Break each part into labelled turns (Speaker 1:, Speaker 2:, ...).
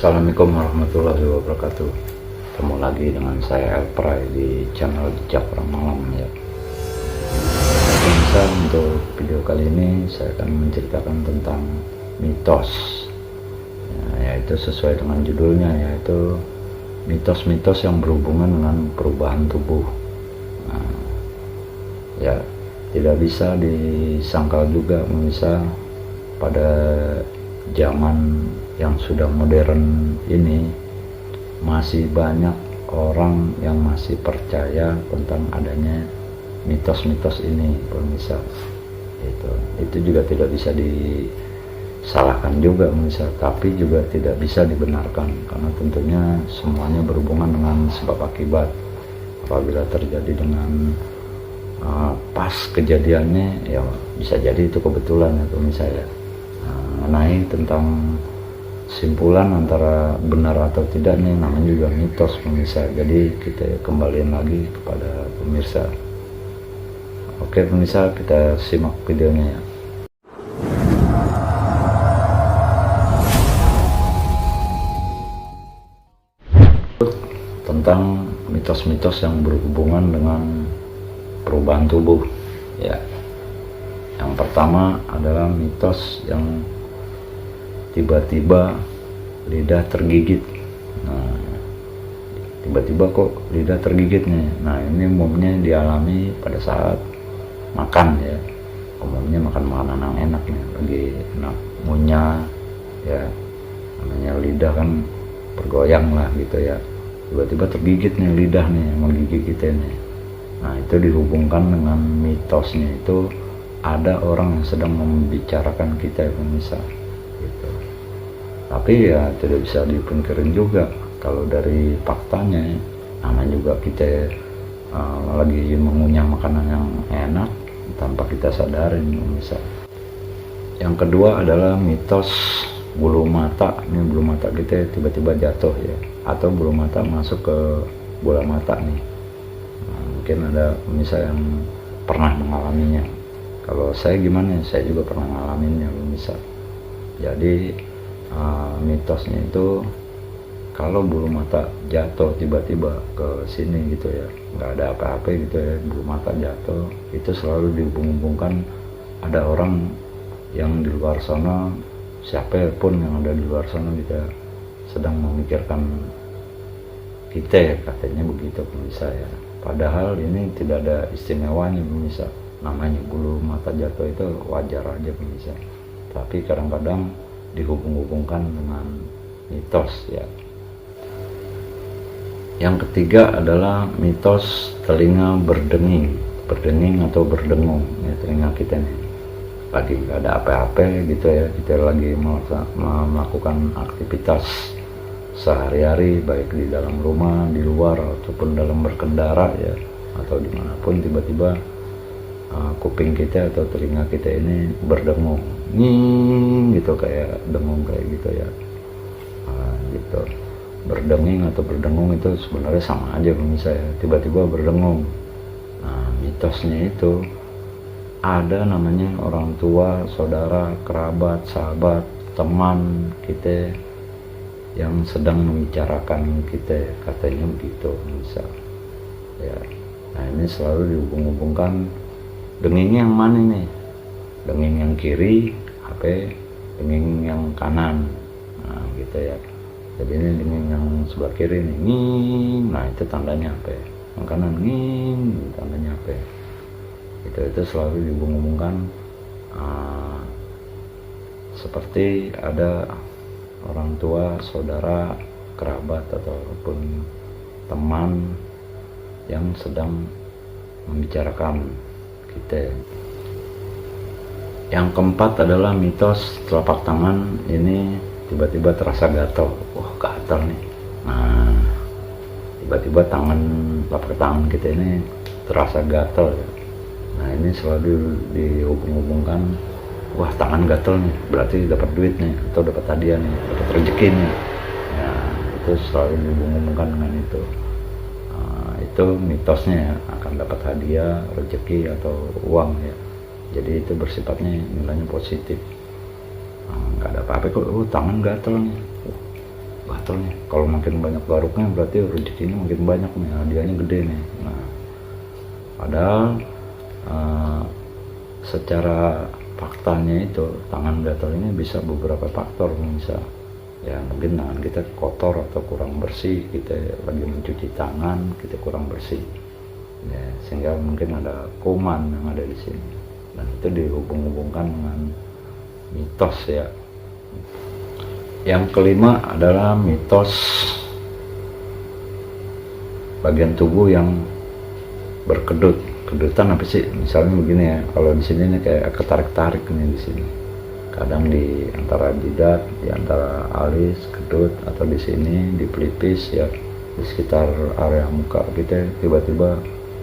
Speaker 1: Assalamualaikum warahmatullahi wabarakatuh. Ketemu lagi dengan saya Elpray di channel Jejak Orang Malam ya. Pemirsa, untuk video kali ini saya akan menceritakan tentang mitos ya, yaitu sesuai dengan judulnya, yaitu mitos-mitos yang berhubungan dengan perubahan tubuh. Nah, ya tidak bisa disangkal juga pemirsa, pada zaman yang sudah modern ini masih banyak orang yang masih percaya tentang adanya mitos-mitos ini pemirsa. Itu juga tidak bisa disalahkan juga pemirsa, tapi juga tidak bisa dibenarkan, karena tentunya semuanya berhubungan dengan sebab akibat. Apabila terjadi dengan pas kejadiannya, ya bisa jadi itu kebetulan ya pemirsa ya. Mengenai tentang simpulan antara benar atau tidak nih, namanya juga mitos pemirsa. Jadi kita kembaliin lagi kepada pemirsa. Oke pemirsa, kita simak videonya ya. Tentang mitos-mitos yang berhubungan dengan perubahan tubuh ya. Yang pertama adalah mitos yang tiba-tiba lidah tergigit. Nah, tiba-tiba kok lidah tergigit nih. Nah, ini umumnya dialami pada saat makan ya. Umumnya makan makanan yang enak nih, lagi enak ngunyah ya. Namanya lidah kan bergoyang lah gitu ya. Tiba-tiba tergigit nih lidah nih, menggigit kita nih. Nah, itu dihubungkan dengan mitosnya itu ada orang yang sedang membicarakan kita ya pemirsa. Gitu. Tapi ya tidak bisa dipungkirin juga kalau dari faktanya, namanya juga kita lagi mengunyah makanan yang enak tanpa kita sadarin pemirsa. Yang kedua adalah mitos bulu mata. Ini bulu mata kita tiba-tiba jatuh ya, atau bulu mata masuk ke bola mata nih. Nah, mungkin ada pemirsa yang pernah mengalaminya. Kalau saya gimana? Saya juga pernah ngalaminnya pemirsa. Jadi mitosnya itu kalau bulu mata jatuh tiba-tiba ke sini gitu ya, nggak ada apa-apa gitu ya, bulu mata jatuh, itu selalu dihubung-hubungkan ada orang yang di luar sana, siapapun yang ada di luar sana gitu ya, sedang memikirkan kita, katanya begitu pemirsa ya. Padahal ini tidak ada istimewanya pemirsa. Namanya bulu mata jatuh itu wajar aja pemirsa, tapi kadang-kadang dihubung-hubungkan dengan mitos ya. Yang ketiga adalah mitos telinga berdenging atau berdengung ya. Telinga kita nih lagi gak ada apa-apa gitu ya, kita lagi melakukan aktivitas sehari-hari, baik di dalam rumah, di luar, ataupun dalam berkendara ya, atau dimanapun, tiba-tiba kuping kita atau telinga kita ini berdengung nih gitu, kayak dengung kayak gitu ya. Gitu. Berdenging atau berdengung itu sebenarnya sama aja pemirsa ya, tiba-tiba berdengung. Nah, mitosnya itu ada namanya orang tua, saudara, kerabat, sahabat, teman kita yang sedang membicarakan kita, katanya begitu pemirsa ya. Nah, ini selalu dihubung-hubungkan. Denging yang mana nih? Denging yang kiri, apa? Denging yang kanan. Nah, gitu ya. Jadi ini denging yang sebelah kiri nih, nging. Nah, itu tandanya apa? Yang kanan nging, tandanya apa? Itu selalu dihubung-hubungkan. Seperti ada orang tua, saudara, kerabat, ataupun teman yang sedang membicarakan kita. Yang keempat adalah mitos telapak tangan ini tiba-tiba terasa gatal. Wah, gatal nih. Nah, tiba-tiba telapak tangan kita ini terasa gatal ya. Nah, ini selalu dihubung-hubungkan, wah tangan gatal nih, berarti dapat duit nih, atau dapat hadiah nih, dapat rezeki nih. Ya, itu selalu dihubung-hubungkan dengan itu. Itu mitosnya ya, akan dapat hadiah, rezeki, atau uang ya. Jadi itu bersifatnya nilainya positif. Nggak ada apa-apa kok, tangan gatel nih, gatel nih, kalau makin banyak garuknya berarti rezekinya makin banyak nih, hadiahnya gede nih. Nah, padahal secara faktanya itu tangan gatal ini bisa beberapa faktor. Bisa ya mungkin tangan kita kotor atau kurang bersih, kita lagi mencuci tangan kita kurang bersih ya, sehingga mungkin ada kuman yang ada di sini, dan itu dihubung-hubungkan dengan mitos ya. Yang kelima adalah mitos bagian tubuh yang berkedut. Kedutan apa sih? Misalnya begini ya, kalau di sini nih kayak ketarik-tarik nih di sini. Kadang di antara jidat, di antara alis kedut, atau di sini di pelipis ya, di sekitar area muka kita tiba-tiba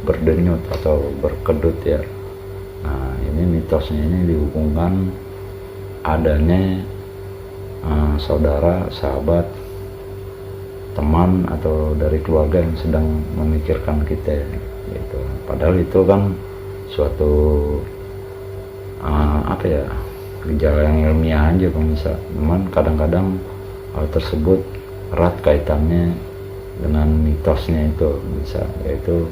Speaker 1: berdenyut atau berkedut ya. Nah, ini mitosnya ini dihubungkan adanya saudara, sahabat, teman atau dari keluarga yang sedang memikirkan kita gitu. Padahal itu kan suatu apa ya, gejala yang ilmiah aja pemirsa. Cuman kadang-kadang hal tersebut erat kaitannya dengan mitosnya itu bisa, yaitu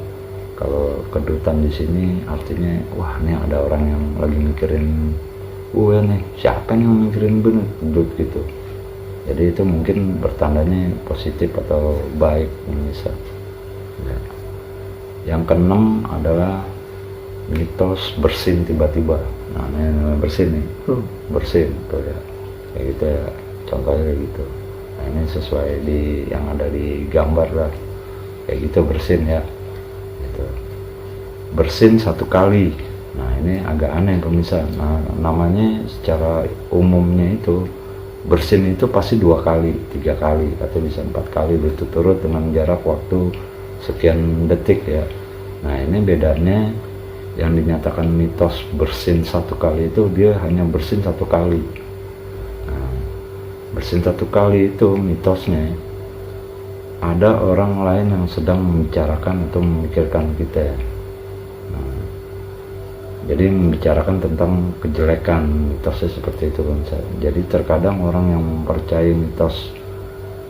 Speaker 1: kalau kedutan di sini artinya wah ini ada orang yang lagi mikirin gue nih, siapa nih yang mikirin bener kedut gitu. Jadi itu mungkin bertandanya positif atau baik pemirsa ya. Yang keenam adalah mitos bersin tiba-tiba. Nah ini bersin nih, bersin tuh ya, kayak gitu ya, contohnya kayak gitu. Nah ini sesuai di yang ada di gambar lah, kayak gitu bersin ya gitu. Bersin satu kali. Nah ini agak aneh pemirsa. Nah namanya secara umumnya itu bersin itu pasti 2 kali, 3 kali, atau bisa 4 kali berturut-turut dengan jarak waktu sekian detik ya. Nah ini bedanya, yang dinyatakan mitos bersin satu kali itu dia hanya bersin 1 kali. Nah, bersin 1 kali itu mitosnya ada orang lain yang sedang membicarakan atau memikirkan kita. Nah, jadi membicarakan tentang kejelekan, mitosnya seperti itu kan. Jadi terkadang orang yang mempercayai mitos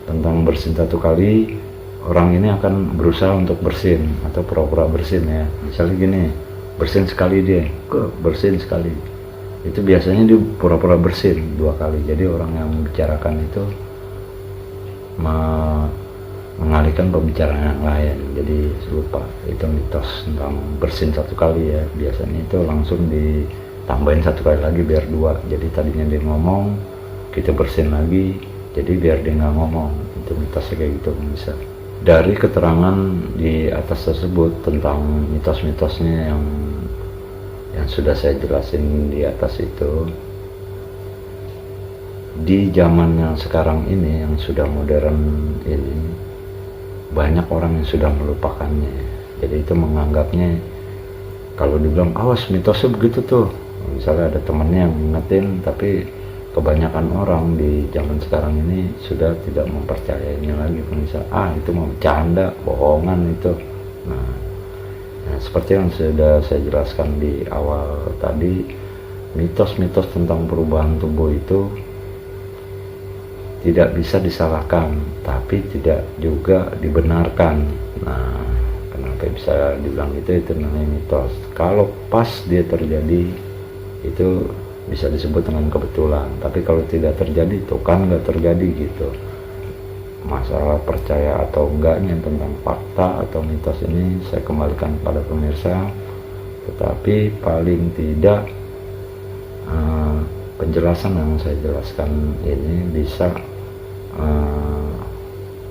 Speaker 1: tentang bersin 1 kali, orang ini akan berusaha untuk bersin atau pura-pura bersin ya. Misalnya gini, bersin sekali dia, bersin sekali. Itu biasanya dia pura-pura bersin 2 kali. Jadi orang yang membicarakan itu mengalihkan pembicaraan yang lain, jadi lupa. Itu mitos tentang bersin 1 kali ya. Biasanya itu langsung ditambahin 1 kali lagi biar 2. Jadi tadinya dia ngomong, kita bersin lagi, jadi biar dia nggak ngomong. Itu mitosnya kayak gitu bisa. Dari keterangan di atas tersebut tentang mitos-mitosnya yang sudah saya jelasin di atas itu, di zaman yang sekarang ini yang sudah modern ini, banyak orang yang sudah melupakannya. Jadi itu menganggapnya, kalau dibilang awas mitosnya begitu tuh, misalnya ada temennya yang ngingetin, tapi kebanyakan orang di zaman sekarang ini sudah tidak mempercayainya lagi. Misalnya itu mau bercanda, bohongan itu. Nah, seperti yang sudah saya jelaskan di awal tadi, mitos-mitos tentang perubahan tubuh itu tidak bisa disalahkan, tapi tidak juga dibenarkan. Nah, kenapa bisa dibilang itu namanya mitos. Kalau pas dia terjadi, itu bisa disebut dengan kebetulan. Tapi kalau tidak terjadi, itu kan nggak terjadi gitu. Masalah percaya atau enggaknya tentang fakta atau mitos ini saya kembalikan kepada pemirsa. Tetapi paling tidak penjelasan yang saya jelaskan ini bisa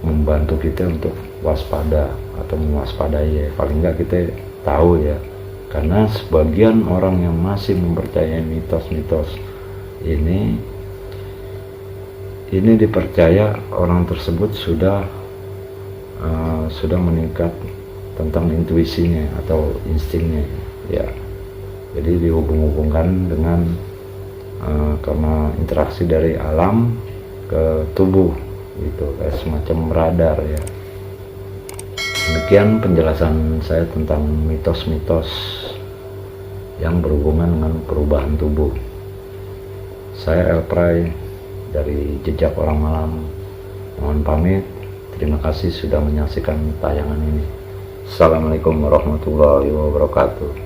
Speaker 1: membantu kita untuk waspada atau mewaspadai ya. Paling enggak kita tahu ya. Karena sebagian orang yang masih mempercayai mitos-mitos ini dipercaya orang tersebut sudah meningkat tentang intuisinya atau instingnya ya. Jadi dihubung-hubungkan dengan karena interaksi dari alam ke tubuh gitu, kayak semacam radar ya. Demikian penjelasan saya tentang mitos-mitos yang berhubungan dengan perubahan tubuh. Saya Elpray dari Jejak Orang Malam. Mohon pamit. Terima kasih sudah menyaksikan tayangan ini. Assalamualaikum warahmatullahi wabarakatuh.